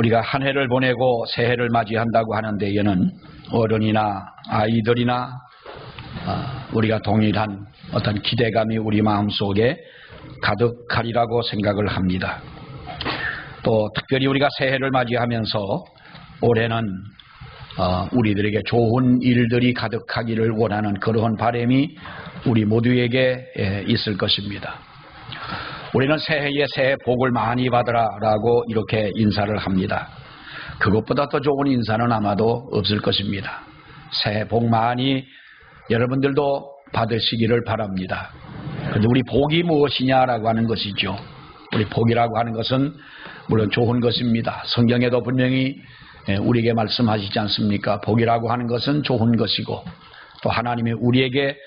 우리가 한 해를 보내고 새해를 맞이한다고 하는 데에는 어른이나 아이들이나 우리가 동일한 어떤 기대감이 우리 마음속에 가득하리라고 생각을 합니다. 또 특별히 우리가 새해를 맞이하면서 올해는 우리들에게 좋은 일들이 가득하기를 원하는 그러한 바람이 우리 모두에게 있을 것입니다. 우리는 새해에 새해 복을 많이 받으라라고 이렇게 인사를 합니다. 그것보다 더 좋은 인사는 아마도 없을 것입니다. 새해 복 많이 여러분들도 받으시기를 바랍니다. 그런데 우리 복이 무엇이냐라고 하는 것이죠. 우리 복이라고 하는 것은 물론 좋은 것입니다. 성경에도 분명히 우리에게 말씀하시지 않습니까? 복이라고 하는 것은 좋은 것이고 또 하나님이 우리에게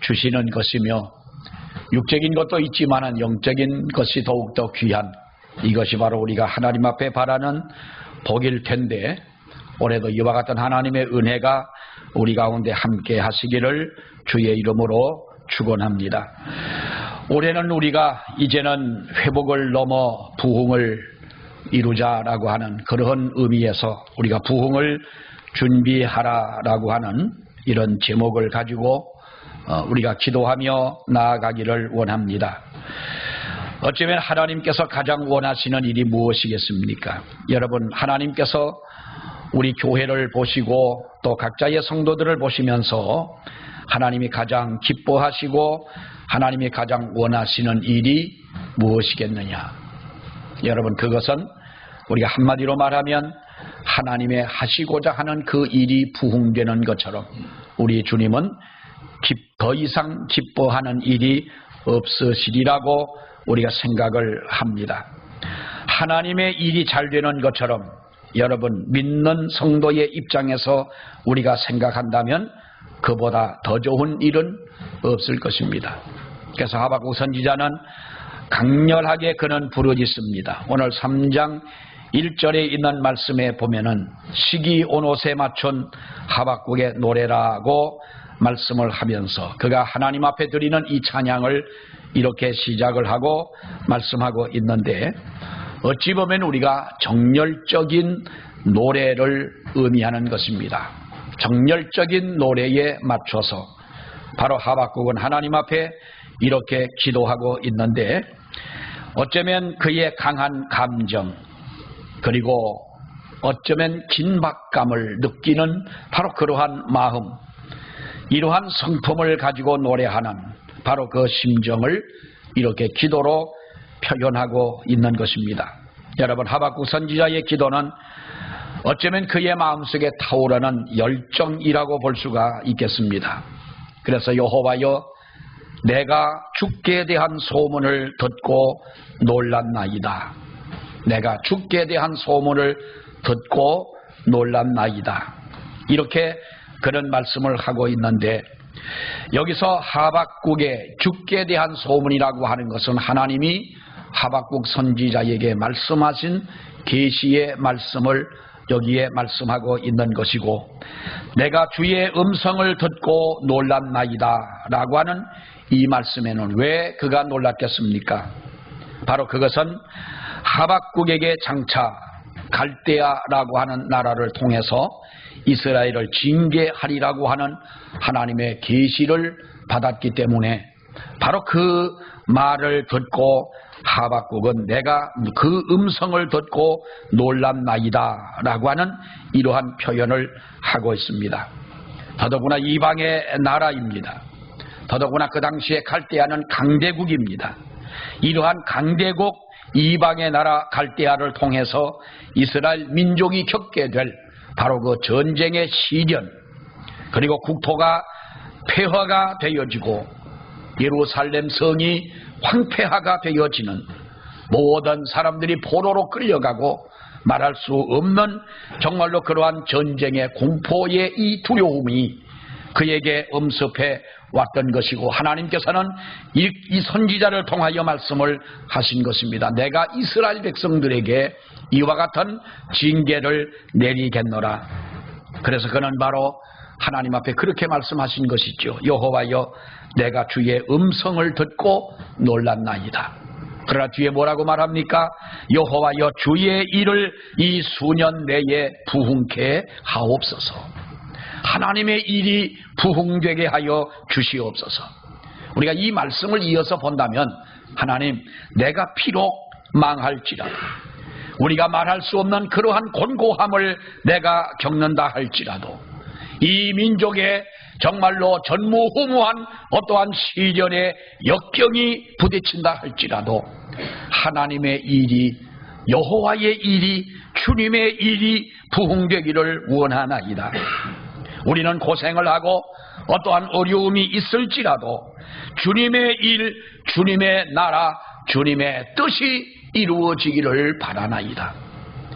주시는 것이며 육적인 것도 있지만은 영적인 것이 더욱더 귀한 이것이 바로 우리가 하나님 앞에 바라는 복일 텐데 올해도 이와 같은 하나님의 은혜가 우리 가운데 함께 하시기를 주의 이름으로 축원합니다. 올해는 우리가 이제는 회복을 넘어 부흥을 이루자라고 하는 그러한 의미에서 우리가 부흥을 준비하라라고 하는 이런 제목을 가지고 우리가 기도하며 나아가기를 원합니다. 어쩌면 하나님께서 가장 원하시는 일이 무엇이겠습니까? 여러분, 하나님께서 우리 교회를 보시고 또 각자의 성도들을 보시면서 하나님이 가장 기뻐하시고 하나님이 가장 원하시는 일이 무엇이겠느냐? 여러분, 그것은 우리가 한마디로 말하면 하나님의 하시고자 하는 그 일이 부흥되는 것처럼 우리 주님은 더 이상 기뻐하는 일이 없으시리라고 우리가 생각을 합니다. 하나님의 일이 잘 되는 것처럼 여러분 믿는 성도의 입장에서 우리가 생각한다면 그보다 더 좋은 일은 없을 것입니다. 그래서 하박국 선지자는 강렬하게 그는 부르짖습니다. 오늘 3장 1절에 있는 말씀에 보면은 시기 온옷에 맞춘 하박국의 노래라고 말씀을 하면서 그가 하나님 앞에 드리는 이 찬양을 이렇게 시작을 하고 말씀하고 있는데 어찌 보면 우리가 정열적인 노래를 의미하는 것입니다. 정열적인 노래에 맞춰서 바로 하박국은 하나님 앞에 이렇게 기도하고 있는데 어쩌면 그의 강한 감정 그리고 어쩌면 긴박감을 느끼는 바로 그러한 마음 이러한 성품을 가지고 노래하는 바로 그 심정을 이렇게 기도로 표현하고 있는 것입니다. 여러분, 하박국 선지자의 기도는 어쩌면 그의 마음속에 타오르는 열정이라고 볼 수가 있겠습니다. 그래서 여호와여 내가 주께 대한 소문을 듣고 놀랐나이다. 내가 주께 대한 소문을 듣고 놀랐나이다. 이렇게 그런 말씀을 하고 있는데 여기서 하박국의 주께 대한 소문이라고 하는 것은 하나님이 하박국 선지자에게 말씀하신 계시의 말씀을 여기에 말씀하고 있는 것이고 내가 주의 음성을 듣고 놀랐나이다 라고 하는 이 말씀에는 왜 그가 놀랐겠습니까? 바로 그것은 하박국에게 장차 갈대아라고 하는 나라를 통해서 이스라엘을 징계하리라고 하는 하나님의 계시를 받았기 때문에 바로 그 말을 듣고 하박국은 내가 그 음성을 듣고 놀랐나이다 라고 하는 이러한 표현을 하고 있습니다. 더더구나 이방의 나라입니다. 더더구나 그 당시에 갈대아는 강대국입니다. 이러한 강대국 이방의 나라 갈대아를 통해서 이스라엘 민족이 겪게 될 바로 그 전쟁의 시련 그리고 국토가 폐허가 되어지고 예루살렘 성이 황폐화가 되어지는 모든 사람들이 포로로 끌려가고 말할 수 없는 정말로 그러한 전쟁의 공포의 이 두려움이 그에게 엄습해 왔던 것이고 하나님께서는 이 선지자를 통하여 말씀을 하신 것입니다. 내가 이스라엘 백성들에게 이와 같은 징계를 내리겠노라. 그래서 그는 바로 하나님 앞에 그렇게 말씀하신 것이죠. 여호와여 내가 주의 음성을 듣고 놀랐나이다. 그러나 뒤에 뭐라고 말합니까? 여호와여 주의 일을 이 수년 내에 부흥케 하옵소서. 하나님의 일이 부흥되게 하여 주시옵소서. 우리가 이 말씀을 이어서 본다면 하나님, 내가 비록 망할지라도, 우리가 말할 수 없는 그러한 곤고함을 내가 겪는다 할지라도, 이 민족에 정말로 전무후무한 어떠한 시련의 역경이 부딪힌다 할지라도 하나님의 일이, 여호와의 일이, 주님의 일이 부흥되기를 원하나이다. 우리는 고생을 하고 어떠한 어려움이 있을지라도 주님의 일, 주님의 나라, 주님의 뜻이 이루어지기를 바라나이다.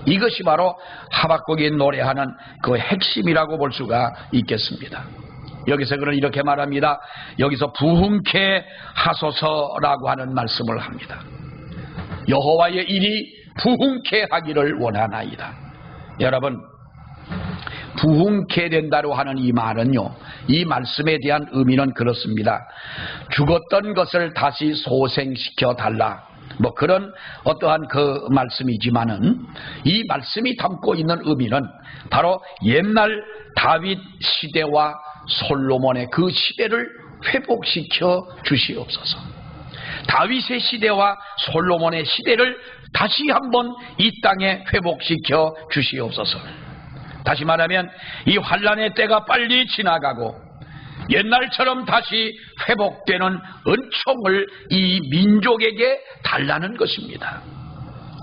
이것이 바로 하박국이 노래하는 그 핵심이라고 볼 수가 있겠습니다. 여기서 그는 이렇게 말합니다. 여기서 부흥케 하소서라고 하는 말씀을 합니다. 여호와의 일이 부흥케 하기를 원하나이다. 여러분, 부흥케 된다고 하는 이 말은요, 이 말씀에 대한 의미는 그렇습니다. 죽었던 것을 다시 소생시켜 달라, 뭐 그런 어떠한 그 말씀이지만은, 이 말씀이 담고 있는 의미는 바로 옛날 다윗 시대와 솔로몬의 그 시대를 회복시켜 주시옵소서. 다윗의 시대와 솔로몬의 시대를 다시 한번 이 땅에 회복시켜 주시옵소서. 다시 말하면 이 환난의 때가 빨리 지나가고 옛날처럼 다시 회복되는 은총을 이 민족에게 달라는 것입니다.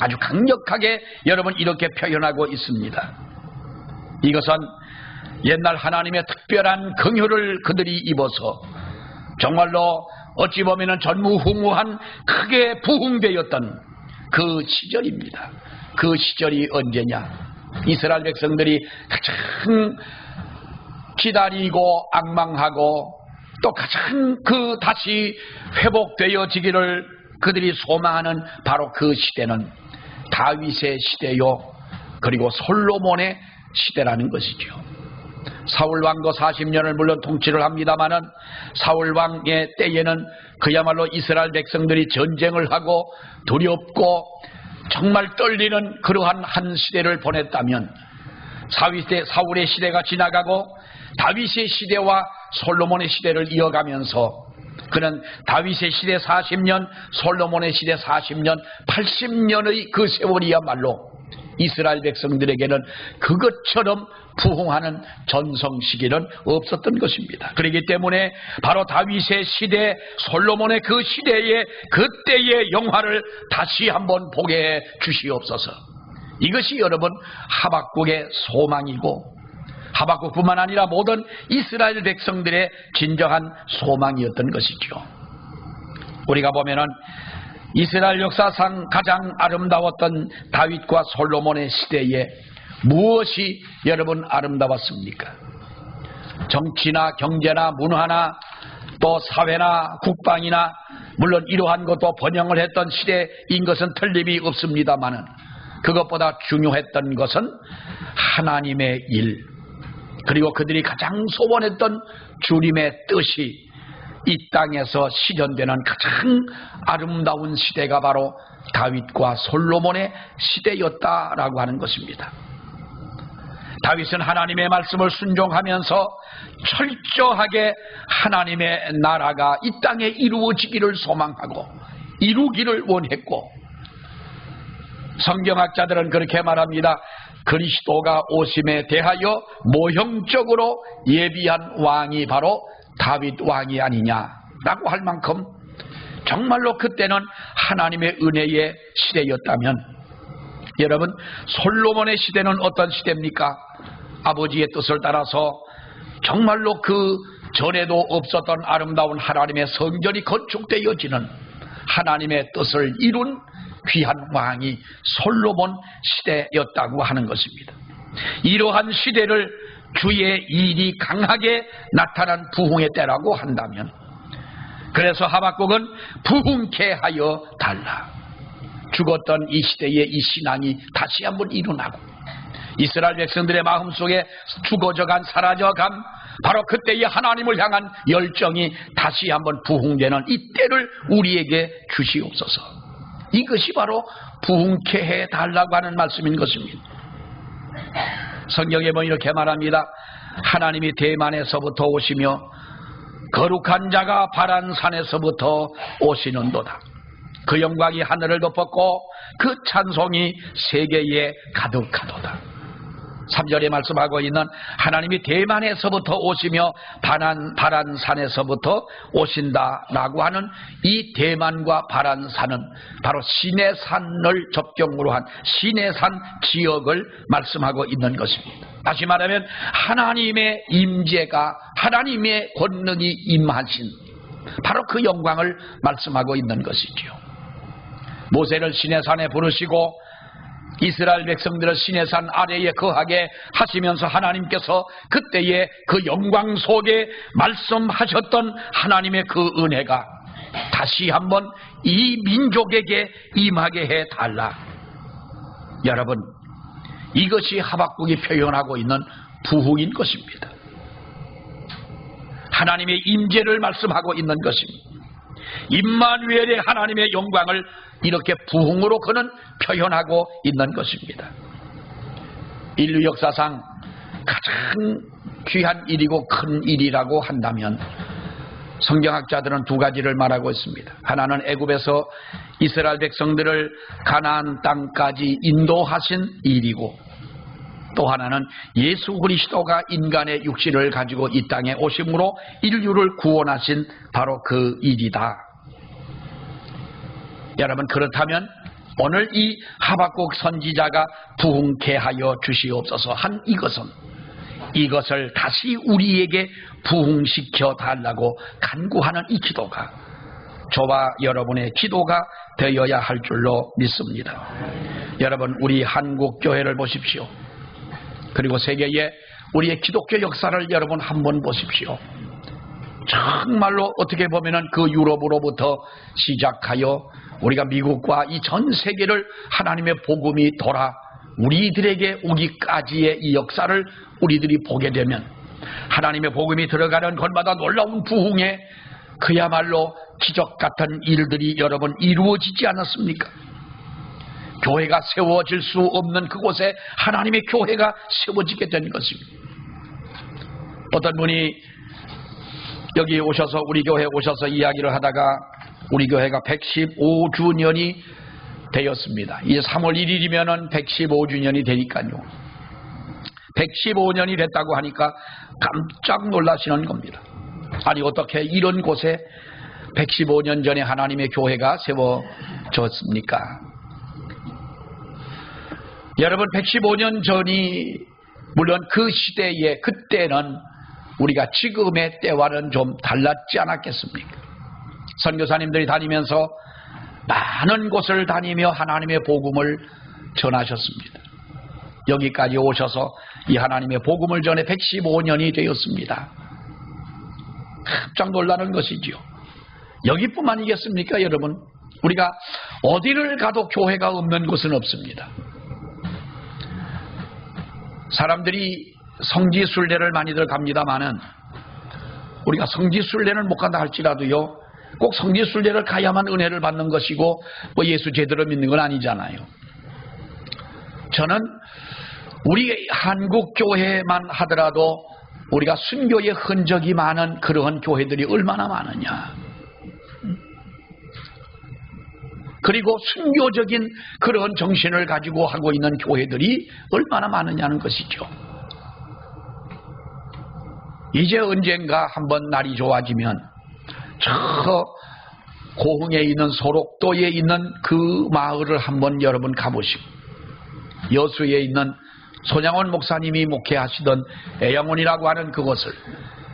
아주 강력하게 여러분 이렇게 표현하고 있습니다. 이것은 옛날 하나님의 특별한 긍휼을 그들이 입어서 정말로 어찌 보면 전무후무한 크게 부흥되었던 그 시절입니다. 그 시절이 언제냐? 이스라엘 백성들이 가장 기다리고 앙망하고 또 가장 그 다시 회복되어지기를 그들이 소망하는 바로 그 시대는 다윗의 시대요, 그리고 솔로몬의 시대라는 것이죠. 사울왕도 40년을 물론 통치를 합니다마는 사울왕의 때에는 그야말로 이스라엘 백성들이 전쟁을 하고 두렵고 정말 떨리는 그러한 한 시대를 보냈다면, 사울의 시대가 지나가고 다윗의 시대와 솔로몬의 시대를 이어가면서 그는 다윗의 시대 40년, 솔로몬의 시대 40년, 80년의 그 세월이야말로 이스라엘 백성들에게는 그것처럼 부흥하는 전성 시기는 없었던 것입니다. 그렇기 때문에 바로 다윗의 시대, 솔로몬의 그 시대에 그때의 영화를 다시 한번 보게 해 주시옵소서. 이것이 여러분 하박국의 소망이고, 하박국뿐만 아니라 모든 이스라엘 백성들의 진정한 소망이었던 것이죠. 우리가 보면은 이스라엘 역사상 가장 아름다웠던 다윗과 솔로몬의 시대에 무엇이 여러분 아름다웠습니까? 정치나 경제나 문화나 또 사회나 국방이나 물론 이러한 것도 번영을 했던 시대인 것은 틀림이 없습니다마는 그것보다 중요했던 것은 하나님의 일, 그리고 그들이 가장 소원했던 주님의 뜻이 이 땅에서 실현되는 가장 아름다운 시대가 바로 다윗과 솔로몬의 시대였다라고 하는 것입니다. 다윗은 하나님의 말씀을 순종하면서 철저하게 하나님의 나라가 이 땅에 이루어지기를 소망하고 이루기를 원했고, 성경학자들은 그렇게 말합니다. 그리스도가 오심에 대하여 모형적으로 예비한 왕이 바로 다윗 왕이 아니냐라고 할 만큼 정말로 그때는 하나님의 은혜의 시대였다면, 여러분 솔로몬의 시대는 어떤 시대입니까? 아버지의 뜻을 따라서 정말로 그 전에도 없었던 아름다운 하나님의 성전이 건축되어지는 하나님의 뜻을 이룬 귀한 왕이 솔로몬 시대였다고 하는 것입니다. 이러한 시대를 주의 일이 강하게 나타난 부흥의 때라고 한다면, 그래서 하박국은 부흥케 하여 달라, 죽었던 이 시대의 이 신앙이 다시 한번 일어나고 이스라엘 백성들의 마음속에 죽어져간 사라져간 바로 그때의 하나님을 향한 열정이 다시 한번 부흥되는 이 때를 우리에게 주시옵소서. 이것이 바로 부흥케 해달라고 하는 말씀인 것입니다. 성경에 보면 이렇게 말합니다. 하나님이 대만에서부터 오시며 거룩한 자가 바란 산에서부터 오시는도다. 그 영광이 하늘을 덮었고 그 찬송이 세계에 가득하도다. 3절에 말씀하고 있는 하나님이 대만에서부터 오시며 바란 산에서부터 오신다라고 하는 이 대만과 바란 산은 바로 시내산을 접경으로 한 시내산 지역을 말씀하고 있는 것입니다. 다시 말하면 하나님의 임재가, 하나님의 권능이 임하신 바로 그 영광을 말씀하고 있는 것이죠. 모세를 시내산에 부르시고 이스라엘 백성들을 시내산 아래에 거하게 하시면서 하나님께서 그때의 그 영광 속에 말씀하셨던 하나님의 그 은혜가 다시 한번 이 민족에게 임하게 해달라. 여러분, 이것이 하박국이 표현하고 있는 부흥인 것입니다. 하나님의 임재를 말씀하고 있는 것입니다. 임마누엘의 하나님의 영광을 이렇게 부흥으로 그는 표현하고 있는 것입니다. 인류 역사상 가장 귀한 일이고 큰 일이라고 한다면 성경학자들은 두 가지를 말하고 있습니다. 하나는 애굽에서 이스라엘 백성들을 가나안 땅까지 인도하신 일이고, 또 하나는 예수 그리스도가 인간의 육신을 가지고 이 땅에 오심으로 인류를 구원하신 바로 그 일이다. 여러분, 그렇다면 오늘 이 하박국 선지자가 부흥케 하여 주시옵소서 한 이것을 다시 우리에게 부흥시켜 달라고 간구하는 이 기도가 저와 여러분의 기도가 되어야 할 줄로 믿습니다. 여러분, 우리 한국 교회를 보십시오. 그리고 세계의 우리의 기독교 역사를 여러분 한번 보십시오. 정말로 어떻게 보면은 그 유럽으로부터 시작하여 우리가 미국과 이 전 세계를 하나님의 복음이 돌아 우리들에게 오기까지의 이 역사를 우리들이 보게 되면 하나님의 복음이 들어가는 곳마다 놀라운 부흥에 그야말로 기적 같은 일들이 여러분 이루어지지 않았습니까? 교회가 세워질 수 없는 그곳에 하나님의 교회가 세워지게 된 것입니다. 어떤 분이 여기 오셔서 우리 교회에 오셔서 이야기를 하다가 우리 교회가 115주년이 되었습니다. 이제 3월 1일이면은 115주년이 되니까요. 115년이 됐다고 하니까 깜짝 놀라시는 겁니다. 아니, 어떻게 이런 곳에 115년 전에 하나님의 교회가 세워졌습니까? 여러분, 115년 전이 물론 그 시대에 그때는 우리가 지금의 때와는 좀 달랐지 않았겠습니까? 선교사님들이 다니면서 많은 곳을 다니며 하나님의 복음을 전하셨습니다. 여기까지 오셔서 이 하나님의 복음을 전해 115년이 되었습니다. 깜짝 놀라는 것이지요. 여기뿐만이겠습니까, 여러분? 우리가 어디를 가도 교회가 없는 곳은 없습니다. 사람들이 성지순례를 많이들 갑니다마는 우리가 성지순례를 못 간다 할지라도요, 꼭 성지순례를 가야만 은혜를 받는 것이고 뭐 예수 제대로 믿는 건 아니잖아요. 저는 우리 한국 교회만 하더라도 우리가 순교의 흔적이 많은 그러한 교회들이 얼마나 많으냐, 그리고 순교적인 그런 정신을 가지고 하고 있는 교회들이 얼마나 많으냐는 것이죠. 이제 언젠가 한번 날이 좋아지면 저 고흥에 있는 소록도에 있는 그 마을을 한번 여러분 가보시고, 여수에 있는 손양원 목사님이 목회하시던 애양원이라고 하는 그것을,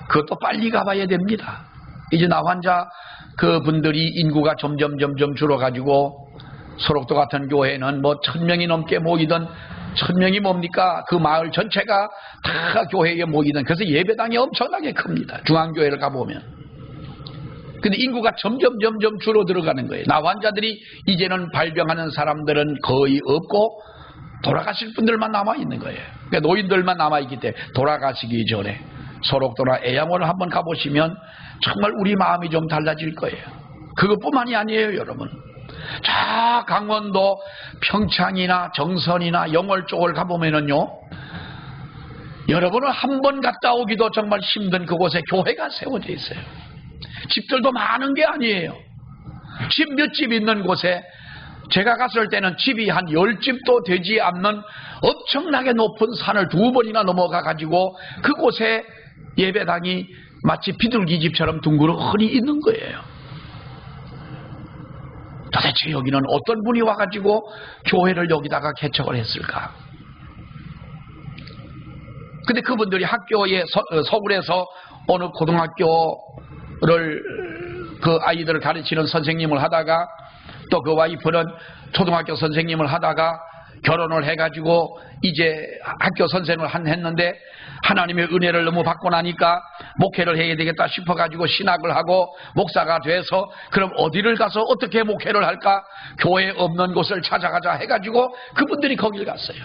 그것도 빨리 가봐야 됩니다. 이제 나환자 그분들이 인구가 점점 줄어가지고 소록도 같은 교회는 뭐 1000명이 넘게 모이던, 1000명이 뭡니까? 그 마을 전체가 다 교회에 모이던, 그래서 예배당이 엄청나게 큽니다. 중앙교회를 가보면. 근데 인구가 점점 줄어들어가는 거예요. 나환자들이 이제는 발병하는 사람들은 거의 없고 돌아가실 분들만 남아있는 거예요. 그러니까 노인들만 남아있기 때문에 돌아가시기 전에 소록도나 애양원을 한번 가보시면 정말 우리 마음이 좀 달라질 거예요. 그것뿐만이 아니에요, 여러분. 저 강원도 평창이나 정선이나 영월 쪽을 가보면은요, 여러분은 한 번 갔다 오기도 정말 힘든 그곳에 교회가 세워져 있어요. 집들도 많은 게 아니에요. 집 몇 집 있는 곳에 제가 갔을 때는 집이 한 10집도 되지 않는 엄청나게 높은 산을 2번이나 넘어가 가지고 그곳에 예배당이 마치 비둘기집처럼 둥그러니 있는 거예요. 도대체 여기는 어떤 분이 와가지고 교회를 여기다가 개척을 했을까? 근데 그분들이 학교에 서울에서 어느 고등학교를 그 아이들을 가르치는 선생님을 하다가 또 그 와이프는 초등학교 선생님을 하다가 결혼을 해가지고 이제 학교 선생을 했는데 하나님의 은혜를 너무 받고 나니까 목회를 해야 되겠다 싶어가지고 신학을 하고 목사가 돼서 그럼 어디를 가서 어떻게 목회를 할까? 교회 없는 곳을 찾아가자 해가지고 그분들이 거길 갔어요.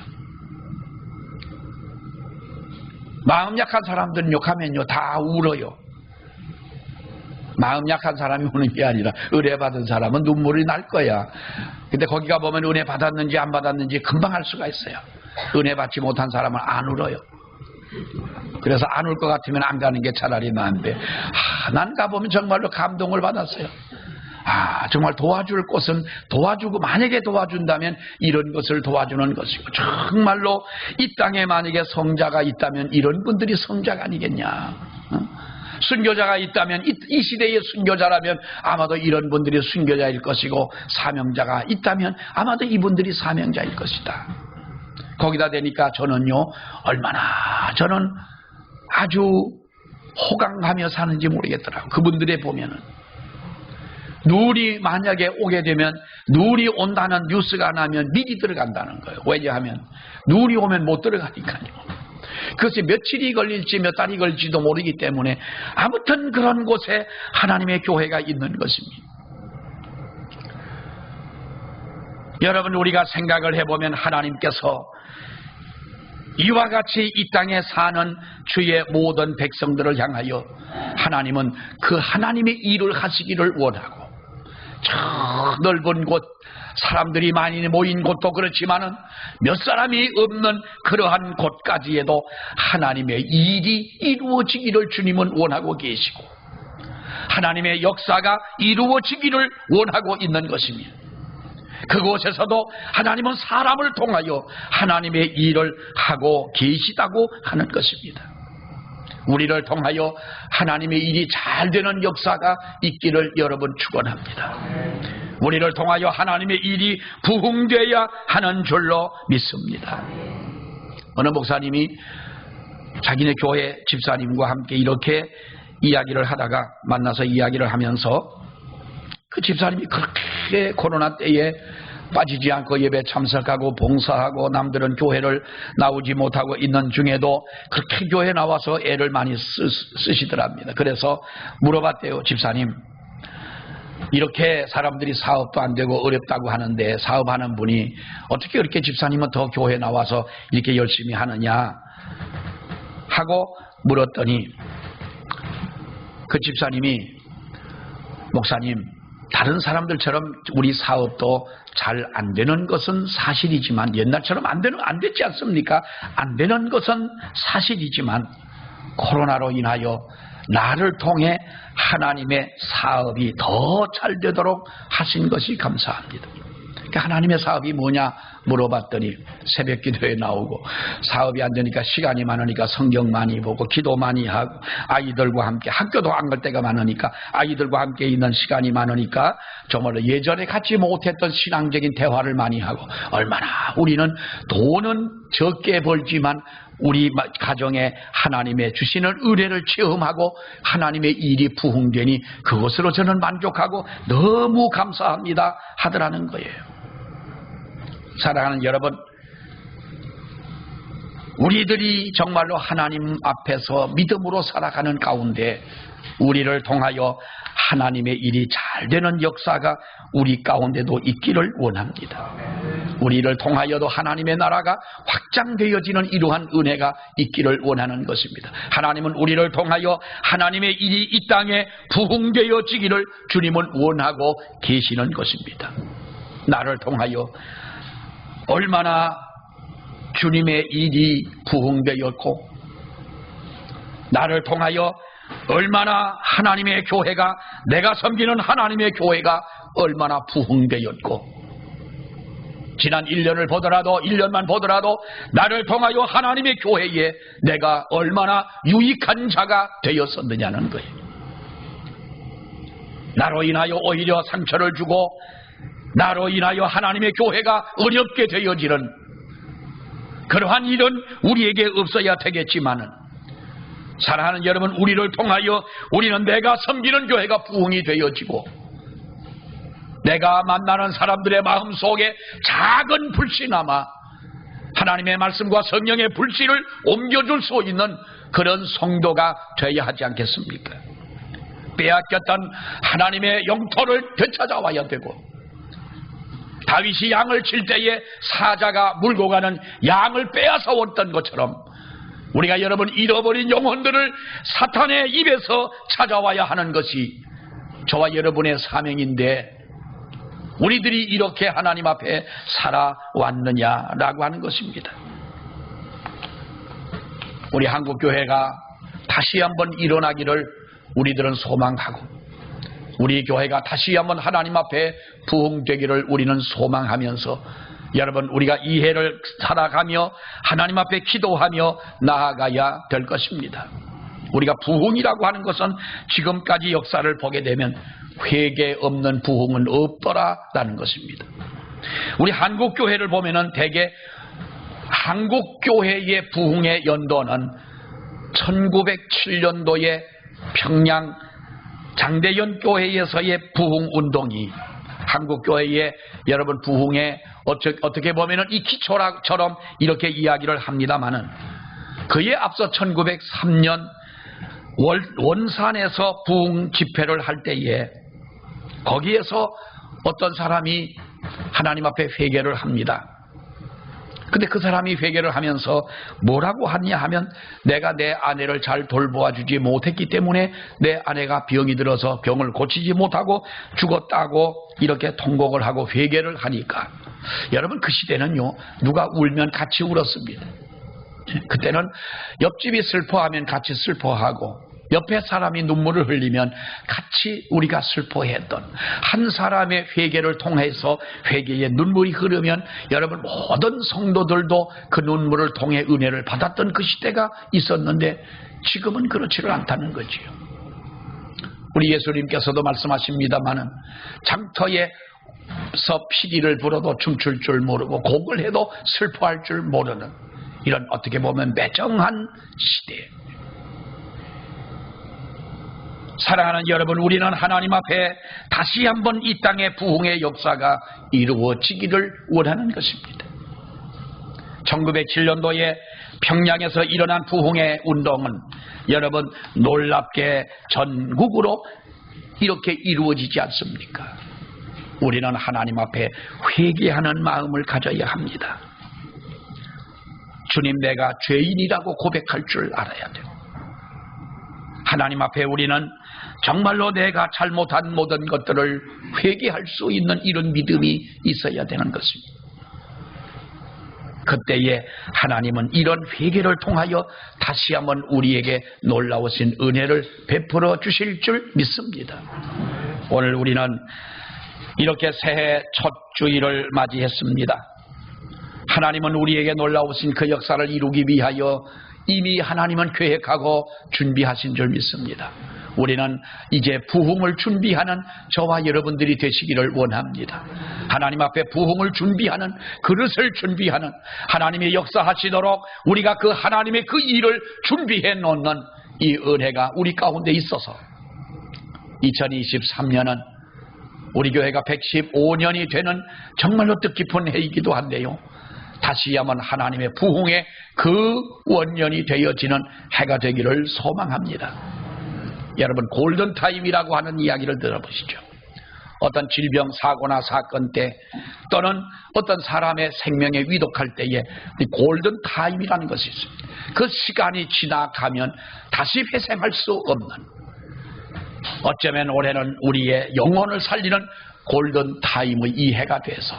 마음 약한 사람들은 욕하면요 다 울어요. 마음 약한 사람이 우는 게 아니라 은혜 받은 사람은 눈물이 날 거야. 근데 거기 가보면 은혜 받았는지 안 받았는지 금방 알 수가 있어요. 은혜 받지 못한 사람은 안 울어요. 그래서 안 울 것 같으면 안 가는 게 차라리 나은데, 난 가보면 정말로 감동을 받았어요. 정말 도와줄 곳은 도와주고, 만약에 도와준다면 이런 것을 도와주는 것이고, 정말로 이 땅에 만약에 성자가 있다면 이런 분들이 성자가 아니겠냐. 순교자가 있다면 이 시대의 순교자라면 아마도 이런 분들이 순교자일 것이고, 사명자가 있다면 아마도 이분들이 사명자일 것이다. 거기다 대니까 저는요 저는 아주 호강하며 사는지 모르겠더라고요. 그분들의 보면은 눈이 만약에 오게 되면, 눈이 온다는 뉴스가 나면 미리 들어간다는 거예요. 왜냐하면 눈이 오면 못 들어가니까요. 그것이 며칠이 걸릴지 몇 달이 걸릴지도 모르기 때문에 아무튼 그런 곳에 하나님의 교회가 있는 것입니다. 여러분, 우리가 생각을 해보면 하나님께서 이와 같이 이 땅에 사는 주의 모든 백성들을 향하여 하나님은 그 하나님의 일을 하시기를 원하고, 저 넓은 곳, 사람들이 많이 모인 곳도 그렇지만은 몇 사람이 없는 그러한 곳까지에도 하나님의 일이 이루어지기를 주님은 원하고 계시고, 하나님의 역사가 이루어지기를 원하고 있는 것입니다. 그곳에서도 하나님은 사람을 통하여 하나님의 일을 하고 계시다고 하는 것입니다. 우리를 통하여 하나님의 일이 잘 되는 역사가 있기를 여러분 축원합니다. 우리를 통하여 하나님의 일이 부흥되어야 하는 줄로 믿습니다. 어느 목사님이 자기네 교회 집사님과 함께 이렇게 이야기를 하다가, 만나서 이야기를 하면서 그 집사님이 그렇게 코로나 때에 빠지지 않고 예배 참석하고 봉사하고 남들은 교회를 나오지 못하고 있는 중에도 그렇게 교회 나와서 애를 많이 쓰시더랍니다. 그래서 물어봤대요. 집사님, 이렇게 사람들이 사업도 안 되고 어렵다고 하는데 사업하는 분이 어떻게 그렇게 집사님은 더 교회 나와서 이렇게 열심히 하느냐 하고 물었더니, 그 집사님이, 목사님, 다른 사람들처럼 우리 사업도 잘 안 되는 것은 사실이지만, 옛날처럼 안 됐지 않습니까? 안 되는 것은 사실이지만 코로나로 인하여 나를 통해 하나님의 사업이 더 잘 되도록 하신 것이 감사합니다. 그러니까 하나님의 사업이 뭐냐 물어봤더니 새벽 기도에 나오고, 사업이 안 되니까 시간이 많으니까 성경 많이 보고 기도 많이 하고, 아이들과 함께 학교도 안 갈 때가 많으니까 아이들과 함께 있는 시간이 많으니까 정말로 예전에 갖지 못했던 신앙적인 대화를 많이 하고, 얼마나 우리는 돈은 적게 벌지만 우리 가정에 하나님의 주시는 은혜를 체험하고 하나님의 일이 부흥되니 그것으로 저는 만족하고 너무 감사합니다 하더라는 거예요. 사랑하는 여러분, 우리들이 정말로 하나님 앞에서 믿음으로 살아가는 가운데 우리를 통하여 하나님의 일이 잘 되는 역사가 우리 가운데도 있기를 원합니다. 우리를 통하여도 하나님의 나라가 확장되어지는 이러한 은혜가 있기를 원하는 것입니다. 하나님은 우리를 통하여 하나님의 일이 이 땅에 부흥되어지기를 주님은 원하고 계시는 것입니다. 나를 통하여 얼마나 주님의 일이 부흥되었고, 나를 통하여 얼마나 하나님의 교회가, 내가 섬기는 하나님의 교회가 얼마나 부흥되었고, 지난 1년을 보더라도, 1년만 보더라도 나를 통하여 하나님의 교회에 내가 얼마나 유익한 자가 되었었느냐는 거예요. 나로 인하여 오히려 상처를 주고, 나로 인하여 하나님의 교회가 어렵게 되어지는 그러한 일은 우리에게 없어야 되겠지만은, 사랑하는 여러분, 우리를 통하여 우리는 내가 섬기는 교회가 부흥이 되어지고, 내가 만나는 사람들의 마음속에 작은 불씨나마 하나님의 말씀과 성령의 불씨를 옮겨줄 수 있는 그런 성도가 되어야 하지 않겠습니까? 빼앗겼던 하나님의 영토를 되찾아와야 되고, 다윗이 양을 칠 때에 사자가 물고 가는 양을 빼앗아 왔던 것처럼, 우리가 여러분 잃어버린 영혼들을 사탄의 입에서 찾아와야 하는 것이 저와 여러분의 사명인데, 우리들이 이렇게 하나님 앞에 살아왔느냐라고 하는 것입니다. 우리 한국교회가 다시 한번 일어나기를 우리들은 소망하고, 우리 교회가 다시 한번 하나님 앞에 부흥되기를 우리는 소망하면서, 여러분, 우리가 이 해를 살아가며 하나님 앞에 기도하며 나아가야 될 것입니다. 우리가 부흥이라고 하는 것은 지금까지 역사를 보게 되면 회개 없는 부흥은 없더라라는 것입니다. 우리 한국교회를 보면은 대개 한국교회의 부흥의 연도는 1907년도에 평양 장대현 교회에서의 부흥 운동이 한국교회의 여러분 부흥의 어떻게 보면은 이 기초처럼 이렇게 이야기를 합니다만은, 그에 앞서 1903년 원산에서 부흥 집회를 할 때에 거기에서 어떤 사람이 하나님 앞에 회개를 합니다. 근데 그 사람이 회개를 하면서 뭐라고 하냐 하면, 내가 내 아내를 잘 돌보아주지 못했기 때문에 내 아내가 병이 들어서 병을 고치지 못하고 죽었다고 이렇게 통곡을 하고 회개를 하니까, 여러분 그 시대는요, 누가 울면 같이 울었습니다. 그때는 옆집이 슬퍼하면 같이 슬퍼하고, 옆에 사람이 눈물을 흘리면 같이 우리가 슬퍼했던, 한 사람의 회개를 통해서 회개의 눈물이 흐르면 여러분 모든 성도들도 그 눈물을 통해 은혜를 받았던 그 시대가 있었는데, 지금은 그렇지를 않다는 거지요. 우리 예수님께서도 말씀하십니다마는, 장터에서 피리를 불어도 춤출 줄 모르고 곡을 해도 슬퍼할 줄 모르는, 이런 어떻게 보면 매정한 시대. 사랑하는 여러분, 우리는 하나님 앞에 다시 한번 이 땅의 부흥의 역사가 이루어지기를 원하는 것입니다. 1907년도에 평양에서 일어난 부흥의 운동은 여러분 놀랍게 전국으로 이렇게 이루어지지 않습니까? 우리는 하나님 앞에 회개하는 마음을 가져야 합니다. 주님, 내가 죄인이라고 고백할 줄 알아야 돼요. 하나님 앞에 우리는 정말로 내가 잘못한 모든 것들을 회개할 수 있는 이런 믿음이 있어야 되는 것입니다. 그때에 하나님은 이런 회개를 통하여 다시 한번 우리에게 놀라우신 은혜를 베풀어 주실 줄 믿습니다. 오늘 우리는 이렇게 새해 첫 주일을 맞이했습니다. 하나님은 우리에게 놀라우신 그 역사를 이루기 위하여 이미 하나님은 계획하고 준비하신 줄 믿습니다. 우리는 이제 부흥을 준비하는 저와 여러분들이 되시기를 원합니다. 하나님 앞에 부흥을 준비하는, 그릇을 준비하는, 하나님의 역사하시도록 우리가 그 하나님의 그 일을 준비해 놓는 이 은혜가 우리 가운데 있어서 2023년은 우리 교회가 115년이 되는 정말로 뜻깊은 해이기도 한데요, 다시 한번 하나님의 부흥의 그 원년이 되어지는 해가 되기를 소망합니다. 여러분, 골든타임이라고 하는 이야기를 들어보시죠. 어떤 질병, 사고나 사건 때, 또는 어떤 사람의 생명에 위독할 때에 골든타임이라는 것이 있습니다. 그 시간이 지나가면 다시 회생할 수 없는, 어쩌면 올해는 우리의 영혼을 살리는 골든타임의 이 해가 돼서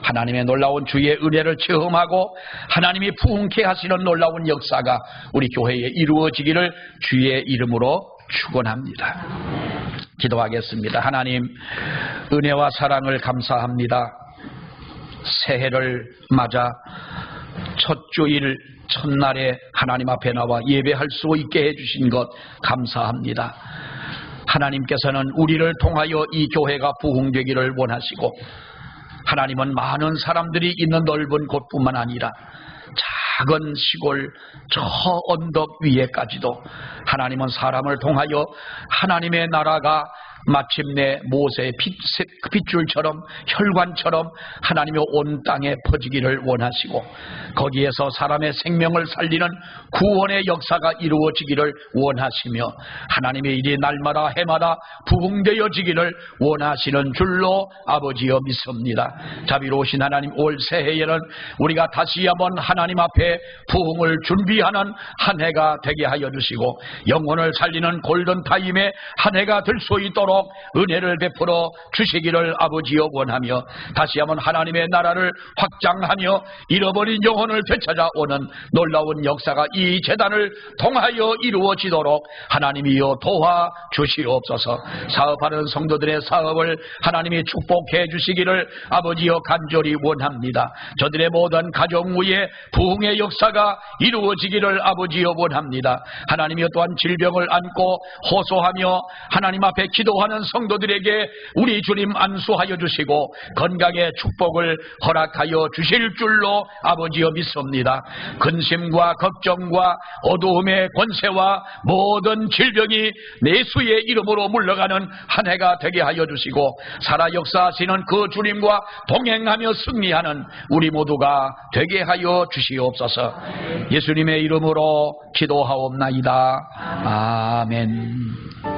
하나님의 놀라운 주의 은혜를 체험하고 하나님이 부흥케 하시는 놀라운 역사가 우리 교회에 이루어지기를 주의 이름으로 축원합니다. 기도하겠습니다. 하나님, 은혜와 사랑을 감사합니다. 새해를 맞아 첫 주일 첫날에 하나님 앞에 나와 예배할 수 있게 해주신 것 감사합니다. 하나님께서는 우리를 통하여 이 교회가 부흥되기를 원하시고, 하나님은 많은 사람들이 있는 넓은 곳뿐만 아니라 작은 시골 저 언덕 위에까지도 하나님은 사람을 통하여 하나님의 나라가 마침내 모세의 핏줄처럼 혈관처럼 하나님의 온 땅에 퍼지기를 원하시고, 거기에서 사람의 생명을 살리는 구원의 역사가 이루어지기를 원하시며, 하나님의 일이 날마다 해마다 부흥되어지기를 원하시는 줄로 아버지여 믿습니다. 자비로우신 하나님, 올 새해에는 우리가 다시 한번 하나님 앞에 부흥을 준비하는 한 해가 되게 하여 주시고, 영혼을 살리는 골든타임의 한 해가 될 수 있도록 은혜를 베풀어 주시기를 아버지여 원하며, 다시 한번 하나님의 나라를 확장하며 잃어버린 영혼을 되찾아오는 놀라운 역사가 이 재단을 통하여 이루어지도록 하나님이여 도와주시옵소서. 사업하는 성도들의 사업을 하나님이 축복해 주시기를 아버지여 간절히 원합니다. 저들의 모든 가정 위에 부흥의 역사가 이루어지기를 아버지여 원합니다. 하나님이여 또한 질병을 안고 호소하며 하나님 앞에 기도하는 성도들에게 우리 주님 안수하여 주시고 건강의 축복을 허락하여 주실 줄로 아버지여 믿습니다. 근심과 걱정과 어두움의 권세와 모든 질병이 예수의 이름으로 물러가는 한 해가 되게 하여 주시고, 살아 역사하시는 그 주님과 동행하며 승리하는 우리 모두가 되게 하여 주시옵소서. 예수님의 이름으로 기도하옵나이다. 아멘.